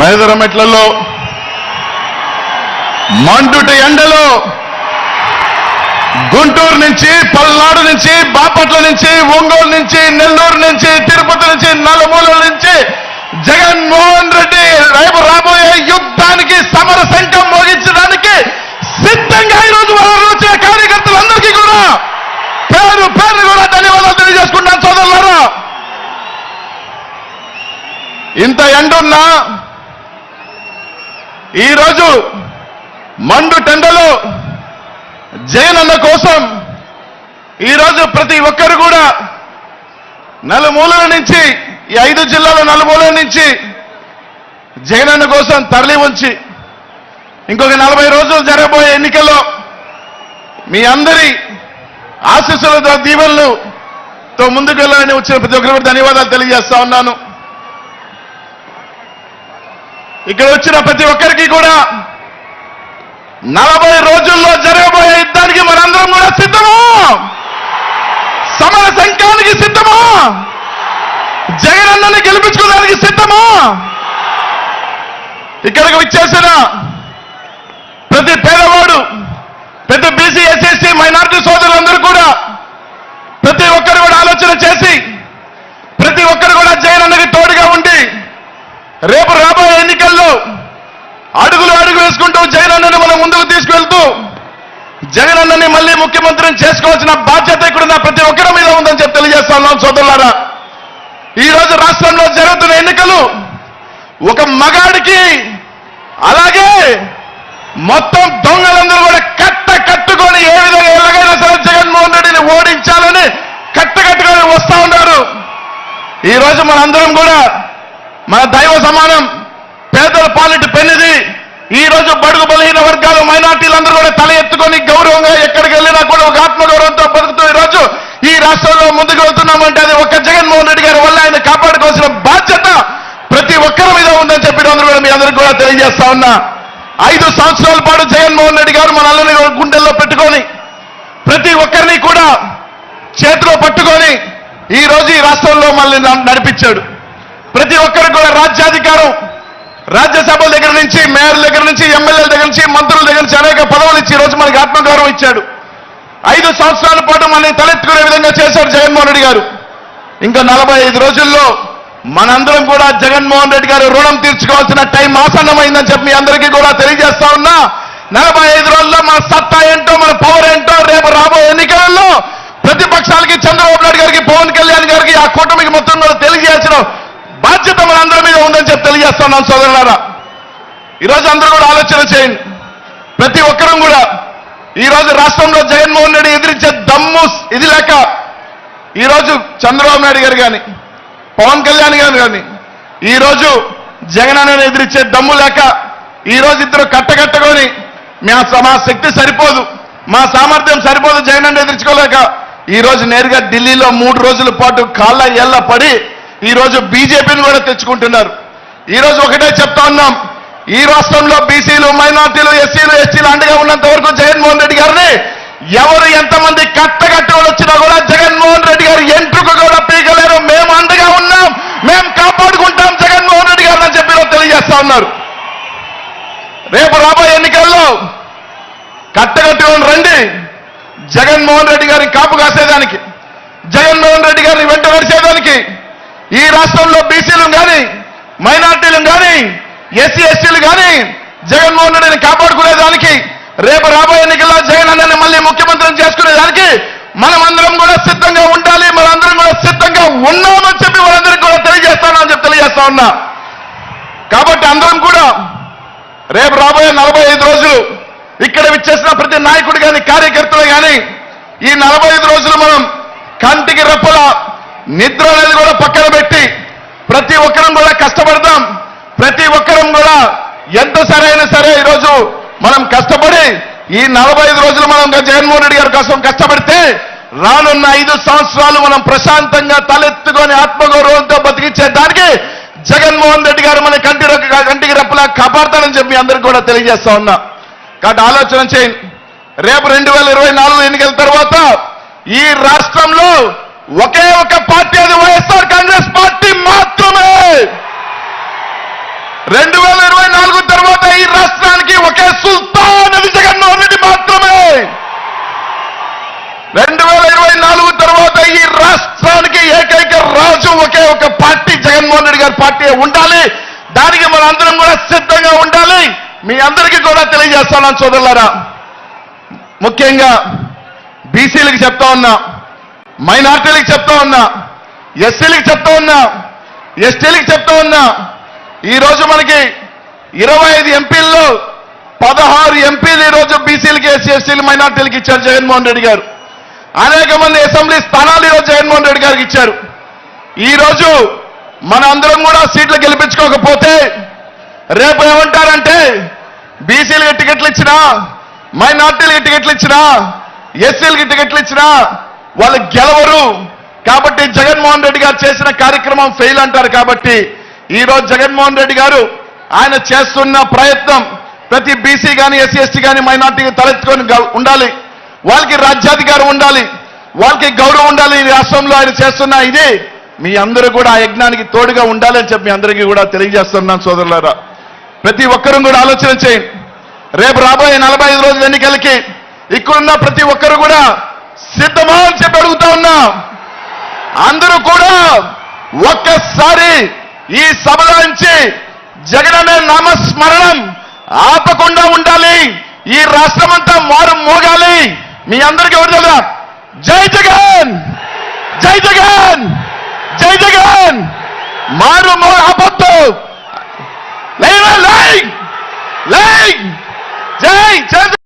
మైదరమెట్లలో మండుటి ఎండలో గుంటూరు నుంచి, పల్నాడు నుంచి, బాపట్ల నుంచి, ఒంగోలు నుంచి, నెల్లూరు నుంచి, తిరుపతి నుంచి, నలుమూలల నుంచి జగన్మోహన్ రెడ్డి రేపు రాబోయే యుద్ధానికి సమర శంఖం మోగించడానికి సిద్ధంగా ఈరోజు వారు వచ్చిన కార్యకర్తలందరికీ కూడా పేరు పేరు కూడా ధన్యవాదాలు తెలియజేసుకుంటాను సోదరులారా. ఇంత ఎండున్నా ఈరోజు మండు టెండలో జగనన్న కోసం ఈరోజు ప్రతి ఒక్కరు కూడా నలుమూలల నుంచి, ఈ 5 జిల్లాల నలుమూలల నుంచి జగనన్న కోసం తరలి ఉంచి ఇంకొక 40 రోజులు జరగబోయే ఎన్నికల్లో మీ అందరి ఆశీస్సులతో, దీవెనలతో ముందుకు వెళ్ళాలని వచ్చిన ప్రతి ఒక్కరికి ధన్యవాదాలు తెలియజేస్తా ఉన్నాను. ఇక్కడ వచ్చిన ప్రతి ఒక్కరికి కూడా 40 రోజుల్లో జరగబోయే యుద్ధానికి మనందరం కూడా సిద్ధమా? సమర శంఖానికి సిద్ధమా? జగనన్నని గెలిపించుకోవడానికి సిద్ధమా? ఇక్కడికి వచ్చేసిన ప్రతి పేదవాడు, ప్రతి బీసీ, ఎస్సీ, మైనారిటీ సోదరులందరూ కూడా ప్రతి ఒక్కరు కూడా ఆలోచన చేసి ప్రతి ఒక్కరు కూడా జగనన్నకి తోడుగా ఉండి రేపు రాబోయే ఎన్నికల్లో అడుగు వేసుకుంటూ జగనన్నని మనం ముందుకు తీసుకెళ్తూ జగనన్నని మళ్ళీ ముఖ్యమంత్రిని చేసుకోవాల్సిన బాధ్యత ఇక్కడ ప్రతి ఒక్కరి మీద ఉందని చెప్పి తెలియజేస్తా ఉన్నాం సోదరులారా. ఈ రోజు రాష్ట్రంలో జరుగుతున్న ఎన్నికలు ఒక మగాడికి, అలాగే మొత్తం దొంగలందరూ కూడా కట్టుకొని ఏ విధంగా ఎలాగైనా సరే జగన్మోహన్ రెడ్డిని ఓడించాలని కట్టుకొని వస్తా ఉన్నారు. ఈ రోజు మనందరం కూడా మన దైవ సమానం, పేదల పాలిటి పెన్నిది. ఈ రోజు బడుగు బలహీన వర్గాలు, మైనార్టీలందరూ కూడా తల ఎత్తుకొని గౌరవంగా ఎక్కడికి వెళ్ళినా కూడా ఒక ఆత్మగౌరవంతో బతుకుతూ ఈ రోజు ఈ రాష్ట్రంలో ముందుకు వెళ్తున్నామంటే అది ఒక్క జగన్మోహన్ రెడ్డి గారి వల్ల ఆయన కాపాడుకోవాల్సిన బాధ్యత ప్రతి ఒక్కరి మీద ఉందని చెప్పి అందరూ కూడా మీ అందరికీ కూడా తెలియజేస్తా ఉన్నా. 5 సంవత్సరాల పాటు జగన్మోహన్ రెడ్డి గారు మనల్ని గుండెల్లో పెట్టుకొని ప్రతి ఒక్కరిని కూడా చేతిలో పట్టుకొని ఈ రోజు ఈ రాష్ట్రంలో మనల్ని నడిపించాడు. ప్రతి ఒక్కరికి కూడా రాజ్యాధికారం, రాజ్యసభల దగ్గర నుంచి, మేయర్ల దగ్గర నుంచి, ఎమ్మెల్యేల దగ్గర నుంచి, మంత్రుల దగ్గర నుంచి అనేక పదవులు ఇచ్చి ఈ రోజు మనకి ఆత్మగౌరవం ఇచ్చాడు. 5 సంవత్సరాల పాటు మనల్ని తలెత్తుకునే విధంగా చేశాడు జగన్మోహన్ రెడ్డి గారు. ఇంకా 45 రోజుల్లో మనందరం కూడా జగన్మోహన్ రెడ్డి గారు రుణం తీర్చుకోవాల్సిన టైం ఆసన్నమైందని చెప్పి మీ అందరికీ కూడా తెలియజేస్తా ఉన్నా. 45 రోజుల్లో మన సత్తా ఏంటో, మన పవర్ ఏంటో రేపు రాబోయే ఎన్నికలలో ప్రతిపక్షాలకి, చంద్రబాబు నాయుడు గారికి, పవన్ కళ్యాణ్ గారికి, ఆ కూటమికి మొత్తం కూడా తెలియజేసిన బాధ్యత మన అందరి మీద ఉందని చెప్పి తెలియజేస్తున్నాను సోదరులారా. ఈరోజు అందరూ కూడా ఆలోచన చేయండి. ప్రతి ఒక్కరం కూడా ఈరోజు రాష్ట్రంలో జగన్మోహన్ రెడ్డి ఎదిరించే దమ్ము ఇది లేక ఈరోజు చంద్రబాబు నాయుడు గారు కానీ, పవన్ కళ్యాణ్ గారు కానీ ఈరోజు జగనన్నని ఎదిరించే దమ్ము లేక ఈరోజు ఇద్దరు కట్టగట్టుకొని మా శక్తి సరిపోదు, మా సామర్థ్యం సరిపోదు జగనన్న ఎదిరించుకోలేక ఈరోజు నేరుగా ఢిల్లీలో 3 రోజుల పాటు కాళ్ళ ఏళ్ల పడి ఈరోజు బీజేపీని కూడా తెచ్చుకుంటున్నారు. ఈరోజు ఒకటే చెప్తా ఉన్నాం, ఈ రాష్ట్రంలో బీసీలు, మైనార్టీలు, ఎస్సీలు, ఎస్టీలు అండగా ఉన్నంత వరకు జగన్మోహన్ రెడ్డి గారిని ఎవరు ఎంతమంది కట్టగట్టుకొని వచ్చినా కూడా జగన్మోహన్ రెడ్డి గారు ఎంట్రుకు కూడా పీకలేరు. మేము అండగా ఉన్నాం, మేము కాపాడుకుంటాం జగన్మోహన్ రెడ్డి గారు అని చెప్పి తెలియజేస్తా ఉన్నారు. రేపు రాబోయే ఎన్నికల్లో కట్టగట్టుకొని రండి. జగన్మోహన్ రెడ్డి గారిని కాపు కాసేదానికి, జగన్మోహన్ రెడ్డి గారిని వెంట నడిచేదానికి, ఈ రాష్ట్రంలో బీసీలు కానీ, మైనార్టీలు కానీ, ఎస్సీ ఎస్టీలు కానీ జగన్మోహన్ రెడ్డిని కాపాడుకునేదానికి, రేపు రాబోయే ఎన్నికల్లో జగనన్నని మళ్ళీ ముఖ్యమంత్రిని చేసుకునేదానికి మనమందరం కూడా సిద్ధంగా ఉండాలి. మనందరం కూడా సిద్ధంగా ఉన్నామని చెప్పి వాళ్ళందరికీ కూడా తెలియజేస్తానని చెప్పి తెలియజేస్తా ఉన్నా. కాబట్టి అందరం కూడా రేపు రాబోయే 45 రోజులు ఇక్కడ విచ్చేసిన ప్రతి నాయకుడు కానీ, కార్యకర్తలు కానీ ఈ 45 రోజులు మనం కంటికి రెప్పల నిద్ర అనేది కూడా పక్కన పెట్టి ప్రతి ఒక్కరం కూడా కష్టపడదాం. ప్రతి ఒక్కరం కూడా ఎంత సరైనా సరే ఈరోజు మనం కష్టపడి ఈ 45 రోజులు మనం జగన్మోహన్ రెడ్డి గారి కోసం కష్టపడితే రానున్న 5 సంవత్సరాలు మనం ప్రశాంతంగా తలెత్తుకొని ఆత్మగౌరవంతో బతికించే దానికి జగన్మోహన్ రెడ్డి గారు మన కంటికి రెప్పలా కాపాడతానని చెప్పి అందరికీ కూడా తెలియజేస్తా ఉన్నా. కాబట్టి ఆలోచన చేయండి. రేపు 2024 ఎన్నికల తర్వాత ఈ రాష్ట్రంలో ఒకే ఒక పార్టీ, అది వైఎస్ఆర్ కాంగ్రెస్ పార్టీ మాత్రమే. 2024 సిద్ధంగా ఉండాలి. మీ అందరికీ కూడా తెలియజేస్తున్నాను సోదరులారా. ముఖ్యంగా బీసీలకు చెప్తా ఉన్నా, మైనార్టీలకు చెప్తా ఉన్నా, ఎస్సీలకు చెప్తా ఉన్నా, ఎస్టీలకు చెప్తా ఉన్నా. ఈరోజు మనకి 25 ఎంపీల్లో 16 ఎంపీలు ఈరోజు బీసీలకి, ఎస్సీ ఎస్టీలు, మైనార్టీలకు ఇచ్చారు జగన్మోహన్ రెడ్డి గారు. అనేక మంది అసెంబ్లీ స్థానాలు ఈరోజు జగన్మోహన్ రెడ్డి గారికి ఇచ్చారు. ఈరోజు మన అందరం కూడా సీట్లు గెలిపించుకోకపోతే రేపు ఏమంటారంటే బీసీలకి టికెట్లు ఇచ్చినా, మైనార్టీలకి టికెట్లు ఇచ్చినా, ఎస్సీలకి టికెట్లు ఇచ్చినా వాళ్ళు గెలవరు. కాబట్టి జగన్మోహన్ రెడ్డి గారు చేసిన కార్యక్రమం ఫెయిల్ అంటారు. కాబట్టి ఈరోజు జగన్మోహన్ రెడ్డి గారు ఆయన చేస్తున్న ప్రయత్నం ప్రతి బీసీ కానీ, ఎస్సీ ఎస్టీ కానీ, మైనార్టీకి తలెత్తుకొని ఉండాలి. వాళ్ళకి రాజ్యాధికారం ఉండాలి, వాళ్ళకి గౌరవం ఉండాలి. ఈ రాష్ట్రంలో ఆయన చేస్తున్న ఇది మీ అందరూ కూడా ఆ యజ్ఞానికి తోడుగా ఉండాలని చెప్పి మీ అందరికీ కూడా తెలియజేస్తున్నాను సోదరులారా. ప్రతి ఒక్కరూ కూడా ఆలోచన చేయండి. రేపు రాబోయే 45 రోజుల ఎన్నికలకి ఇక్కడున్న ప్రతి ఒక్కరు కూడా సిద్ధమా అని చెప్పి అడుగుతా ఉన్నా. అందరూ కూడా ఒక్కసారి ఈ సభలో నుంచి జగన్ అనే నామస్మరణం ఆపకుండా ఉండాలి. ఈ రాష్ట్రం అంతా మారు మోగాలి. మీ అందరికీ ఎవరు తెలుసా? జై జగన్, జై జగన్, జై జగన్. మారు ఆపొద్దు. లై లై లై జై జై